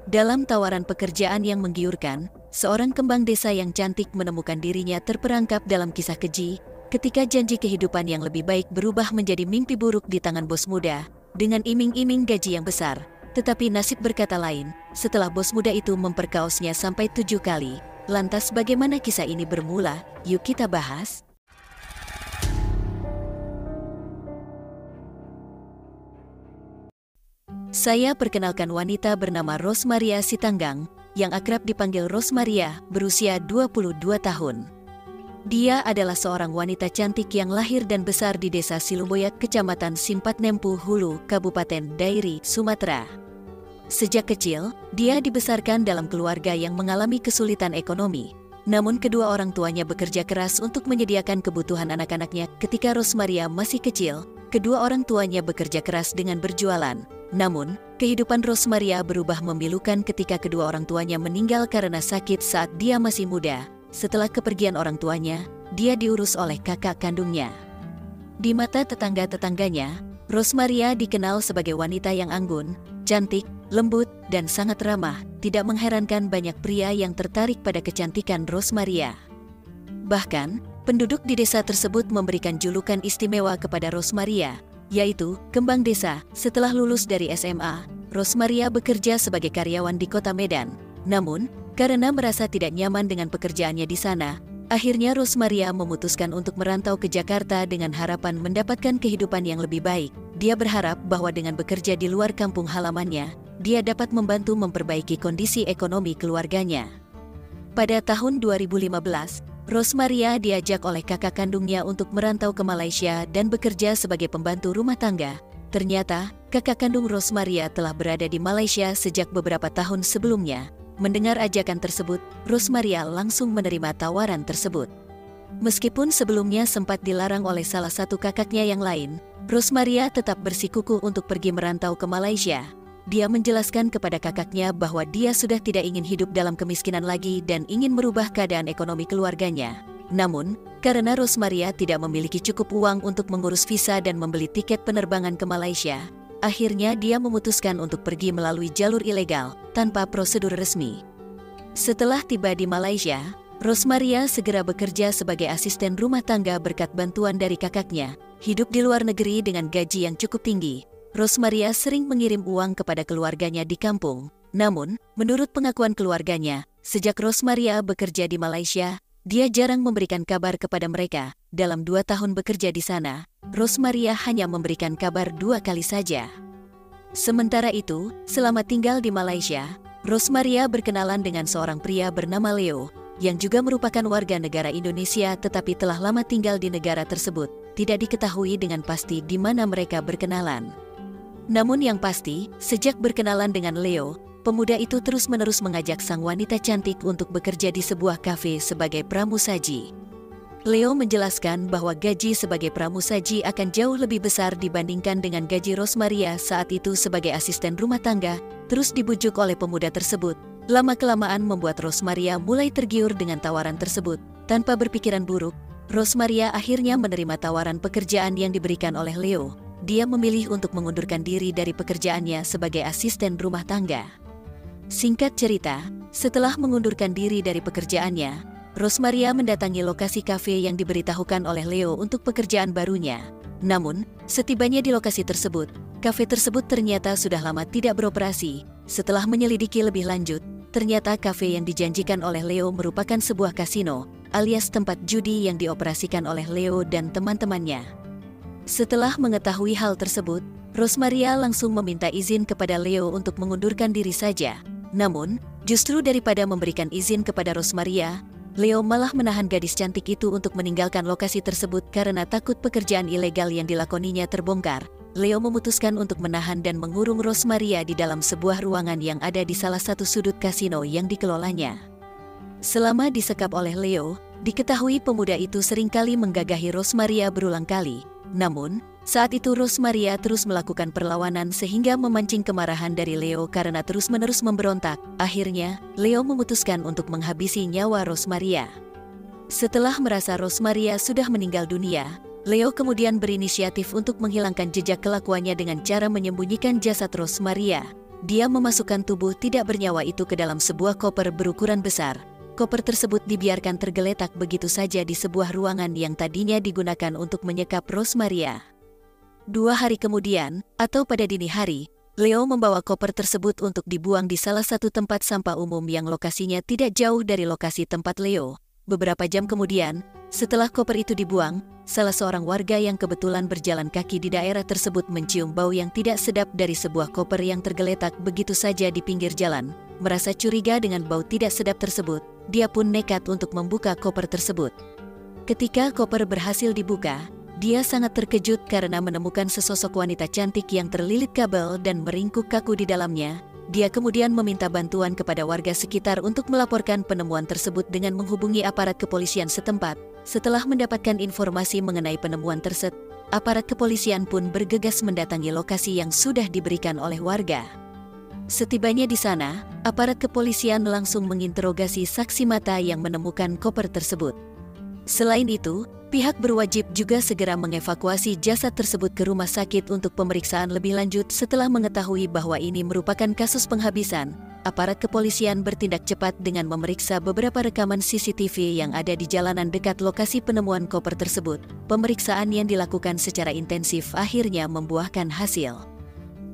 Dalam tawaran pekerjaan yang menggiurkan, seorang kembang desa yang cantik menemukan dirinya terperangkap dalam kisah keji, ketika janji kehidupan yang lebih baik berubah menjadi mimpi buruk di tangan bos muda, dengan iming-iming gaji yang besar. Tetapi nasib berkata lain, setelah bos muda itu memperkaosnya sampai 7 kali. Lantas bagaimana kisah ini bermula? Yuk kita bahas. Saya perkenalkan wanita bernama Rosmaria Sitanggang, yang akrab dipanggil Rosmaria, berusia 22 tahun. Dia adalah seorang wanita cantik yang lahir dan besar di desa Silumboyak, Kecamatan Simpatnempu Hulu, Kabupaten Dairi, Sumatera. Sejak kecil, dia dibesarkan dalam keluarga yang mengalami kesulitan ekonomi. Namun kedua orang tuanya bekerja keras untuk menyediakan kebutuhan anak-anaknya. Ketika Rosmaria masih kecil, kedua orang tuanya bekerja keras dengan berjualan. Namun, kehidupan Rosmaria berubah memilukan ketika kedua orang tuanya meninggal karena sakit saat dia masih muda. Setelah kepergian orang tuanya, dia diurus oleh kakak kandungnya. Di mata tetangga-tetangganya, Rosmaria dikenal sebagai wanita yang anggun, cantik, lembut, dan sangat ramah. Tidak mengherankan banyak pria yang tertarik pada kecantikan Rosmaria. Bahkan, penduduk di desa tersebut memberikan julukan istimewa kepada Rosmaria, yaitu kembang desa. Setelah lulus dari SMA, Rosmaria bekerja sebagai karyawan di kota Medan. Namun, karena merasa tidak nyaman dengan pekerjaannya di sana, akhirnya Rosmaria memutuskan untuk merantau ke Jakarta dengan harapan mendapatkan kehidupan yang lebih baik. Dia berharap bahwa dengan bekerja di luar kampung halamannya, dia dapat membantu memperbaiki kondisi ekonomi keluarganya. Pada tahun 2015, Rosmaria diajak oleh kakak kandungnya untuk merantau ke Malaysia dan bekerja sebagai pembantu rumah tangga. Ternyata, kakak kandung Rosmaria telah berada di Malaysia sejak beberapa tahun sebelumnya. Mendengar ajakan tersebut, Rosmaria langsung menerima tawaran tersebut. Meskipun sebelumnya sempat dilarang oleh salah satu kakaknya yang lain, Rosmaria tetap bersikukuh untuk pergi merantau ke Malaysia. Dia menjelaskan kepada kakaknya bahwa dia sudah tidak ingin hidup dalam kemiskinan lagi dan ingin merubah keadaan ekonomi keluarganya. Namun, karena Rosmaria tidak memiliki cukup uang untuk mengurus visa dan membeli tiket penerbangan ke Malaysia, akhirnya dia memutuskan untuk pergi melalui jalur ilegal, tanpa prosedur resmi. Setelah tiba di Malaysia, Rosmaria segera bekerja sebagai asisten rumah tangga berkat bantuan dari kakaknya. Hidup di luar negeri dengan gaji yang cukup tinggi, Rosmaria sering mengirim uang kepada keluarganya di kampung. Namun, menurut pengakuan keluarganya, sejak Rosmaria bekerja di Malaysia, dia jarang memberikan kabar kepada mereka. Dalam 2 tahun bekerja di sana, Rosmaria hanya memberikan kabar 2 kali saja. Sementara itu, selama tinggal di Malaysia, Rosmaria berkenalan dengan seorang pria bernama Leo, yang juga merupakan warga negara Indonesia tetapi telah lama tinggal di negara tersebut. Tidak diketahui dengan pasti di mana mereka berkenalan. Namun yang pasti, sejak berkenalan dengan Leo, pemuda itu terus-menerus mengajak sang wanita cantik untuk bekerja di sebuah kafe sebagai pramusaji. Leo menjelaskan bahwa gaji sebagai pramusaji akan jauh lebih besar dibandingkan dengan gaji Rosmaria saat itu sebagai asisten rumah tangga. Terus dibujuk oleh pemuda tersebut. Lama-kelamaan membuat Rosmaria mulai tergiur dengan tawaran tersebut. Tanpa berpikiran buruk, Rosmaria akhirnya menerima tawaran pekerjaan yang diberikan oleh Leo. Dia memilih untuk mengundurkan diri dari pekerjaannya sebagai asisten rumah tangga. Singkat cerita, setelah mengundurkan diri dari pekerjaannya, Rosmaria mendatangi lokasi kafe yang diberitahukan oleh Leo untuk pekerjaan barunya. Namun, setibanya di lokasi tersebut, kafe tersebut ternyata sudah lama tidak beroperasi. Setelah menyelidiki lebih lanjut, ternyata kafe yang dijanjikan oleh Leo merupakan sebuah kasino, alias tempat judi yang dioperasikan oleh Leo dan teman-temannya. Setelah mengetahui hal tersebut, Rosmaria langsung meminta izin kepada Leo untuk mengundurkan diri saja. Namun, justru daripada memberikan izin kepada Rosmaria, Leo malah menahan gadis cantik itu untuk meninggalkan lokasi tersebut karena takut pekerjaan ilegal yang dilakoninya terbongkar. Leo memutuskan untuk menahan dan mengurung Rosmaria di dalam sebuah ruangan yang ada di salah satu sudut kasino yang dikelolanya. Selama disekap oleh Leo, diketahui pemuda itu seringkali menggagahi Rosmaria berulang kali. Namun, saat itu Rosmaria terus melakukan perlawanan sehingga memancing kemarahan dari Leo karena terus-menerus memberontak. Akhirnya, Leo memutuskan untuk menghabisi nyawa Rosmaria. Setelah merasa Rosmaria sudah meninggal dunia, Leo kemudian berinisiatif untuk menghilangkan jejak kelakuannya dengan cara menyembunyikan jasad Rosmaria. dia memasukkan tubuh tidak bernyawa itu ke dalam sebuah koper berukuran besar. Koper tersebut dibiarkan tergeletak begitu saja di sebuah ruangan yang tadinya digunakan untuk menyekap Rosmaria. 2 hari kemudian, atau pada dini hari, Leo membawa koper tersebut untuk dibuang di salah satu tempat sampah umum yang lokasinya tidak jauh dari lokasi tempat Leo. Beberapa jam kemudian, setelah koper itu dibuang, salah seorang warga yang kebetulan berjalan kaki di daerah tersebut mencium bau yang tidak sedap dari sebuah koper yang tergeletak begitu saja di pinggir jalan. Merasa curiga dengan bau tidak sedap tersebut, dia pun nekat untuk membuka koper tersebut. Ketika koper berhasil dibuka, dia sangat terkejut karena menemukan sesosok wanita cantik yang terlilit kabel dan meringkuk kaku di dalamnya. Dia kemudian meminta bantuan kepada warga sekitar untuk melaporkan penemuan tersebut dengan menghubungi aparat kepolisian setempat. Setelah mendapatkan informasi mengenai penemuan tersebut, aparat kepolisian pun bergegas mendatangi lokasi yang sudah diberikan oleh warga. Setibanya di sana, aparat kepolisian langsung menginterogasi saksi mata yang menemukan koper tersebut. Selain itu, pihak berwajib juga segera mengevakuasi jasad tersebut ke rumah sakit untuk pemeriksaan lebih lanjut setelah mengetahui bahwa ini merupakan kasus penghabisan. Aparat kepolisian bertindak cepat dengan memeriksa beberapa rekaman CCTV yang ada di jalanan dekat lokasi penemuan koper tersebut. Pemeriksaan yang dilakukan secara intensif akhirnya membuahkan hasil.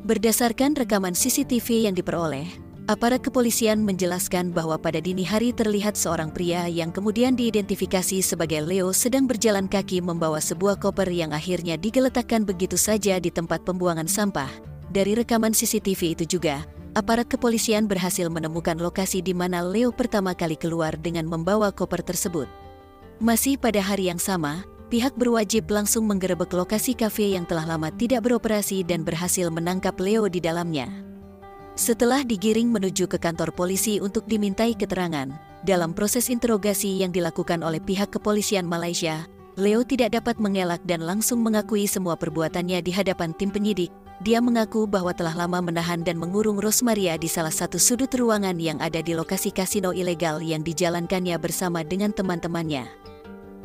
Berdasarkan rekaman CCTV yang diperoleh, aparat kepolisian menjelaskan bahwa pada dini hari terlihat seorang pria yang kemudian diidentifikasi sebagai Leo sedang berjalan kaki membawa sebuah koper yang akhirnya digeletakkan begitu saja di tempat pembuangan sampah. Dari rekaman CCTV itu juga, aparat kepolisian berhasil menemukan lokasi di mana Leo pertama kali keluar dengan membawa koper tersebut. Masih pada hari yang sama, pihak berwajib langsung menggerebek lokasi kafe yang telah lama tidak beroperasi dan berhasil menangkap Leo di dalamnya. Setelah digiring menuju ke kantor polisi untuk dimintai keterangan, dalam proses interogasi yang dilakukan oleh pihak kepolisian Malaysia, Leo tidak dapat mengelak dan langsung mengakui semua perbuatannya di hadapan tim penyidik. Dia mengaku bahwa telah lama menahan dan mengurung Rosmaria di salah satu sudut ruangan yang ada di lokasi kasino ilegal yang dijalankannya bersama dengan teman-temannya.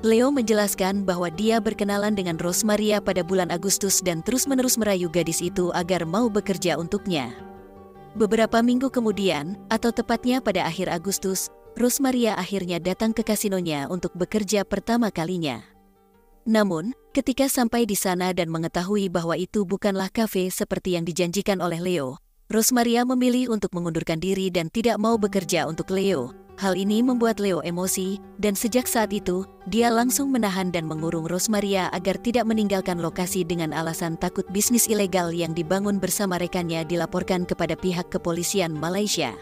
Leo menjelaskan bahwa dia berkenalan dengan Rosmaria pada bulan Agustus dan terus-menerus merayu gadis itu agar mau bekerja untuknya. Beberapa minggu kemudian, atau tepatnya pada akhir Agustus, Rosmaria akhirnya datang ke kasinonya untuk bekerja pertama kalinya. Namun, ketika sampai di sana dan mengetahui bahwa itu bukanlah kafe seperti yang dijanjikan oleh Leo, Rosmaria memilih untuk mengundurkan diri dan tidak mau bekerja untuk Leo. Hal ini membuat Leo emosi, dan sejak saat itu, dia langsung menahan dan mengurung Rosmaria agar tidak meninggalkan lokasi dengan alasan takut bisnis ilegal yang dibangun bersama rekannya dilaporkan kepada pihak kepolisian Malaysia.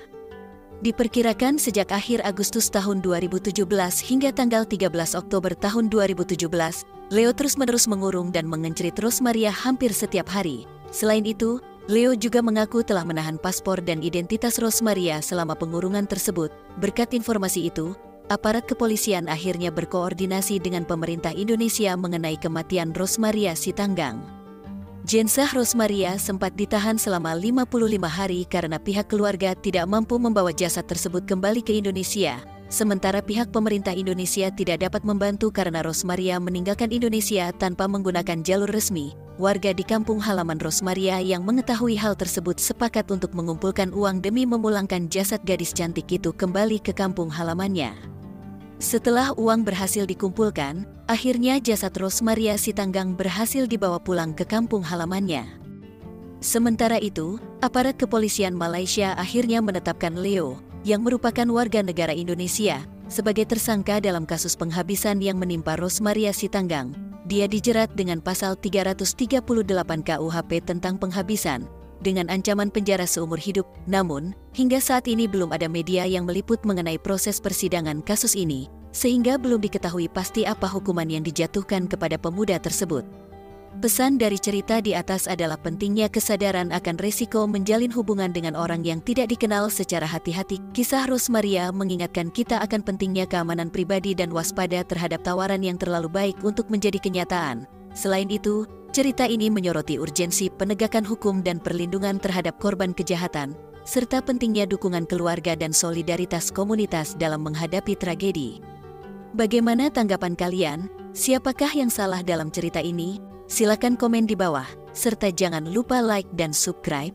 Diperkirakan sejak akhir Agustus tahun 2017 hingga tanggal 13 Oktober tahun 2017, Leo terus-menerus mengurung dan mengencerit Rosmaria hampir setiap hari. Selain itu, Leo juga mengaku telah menahan paspor dan identitas Rosmaria selama pengurungan tersebut. Berkat informasi itu, aparat kepolisian akhirnya berkoordinasi dengan pemerintah Indonesia mengenai kematian Rosmaria Sitanggang. Jenazah Rosmaria sempat ditahan selama 55 hari karena pihak keluarga tidak mampu membawa jasad tersebut kembali ke Indonesia. Sementara pihak pemerintah Indonesia tidak dapat membantu karena Rosmaria meninggalkan Indonesia tanpa menggunakan jalur resmi. Warga di kampung halaman Rosmaria yang mengetahui hal tersebut sepakat untuk mengumpulkan uang demi memulangkan jasad gadis cantik itu kembali ke kampung halamannya. Setelah uang berhasil dikumpulkan, akhirnya jasad Rosmaria Sitanggang berhasil dibawa pulang ke kampung halamannya. Sementara itu, aparat kepolisian Malaysia akhirnya menetapkan Leo, yang merupakan warga negara Indonesia, sebagai tersangka dalam kasus penghabisan yang menimpa Rosmaria Sitanggang. Dia dijerat dengan pasal 338 KUHP tentang penghabisan, dengan ancaman penjara seumur hidup. Namun, hingga saat ini belum ada media yang meliput mengenai proses persidangan kasus ini, sehingga belum diketahui pasti apa hukuman yang dijatuhkan kepada pemuda tersebut. Pesan dari cerita di atas adalah pentingnya kesadaran akan resiko menjalin hubungan dengan orang yang tidak dikenal secara hati-hati. Kisah Rosmaria mengingatkan kita akan pentingnya keamanan pribadi dan waspada terhadap tawaran yang terlalu baik untuk menjadi kenyataan. Selain itu, cerita ini menyoroti urgensi penegakan hukum dan perlindungan terhadap korban kejahatan, serta pentingnya dukungan keluarga dan solidaritas komunitas dalam menghadapi tragedi. Bagaimana tanggapan kalian? Siapakah yang salah dalam cerita ini? Silakan komen di bawah, serta jangan lupa like dan subscribe.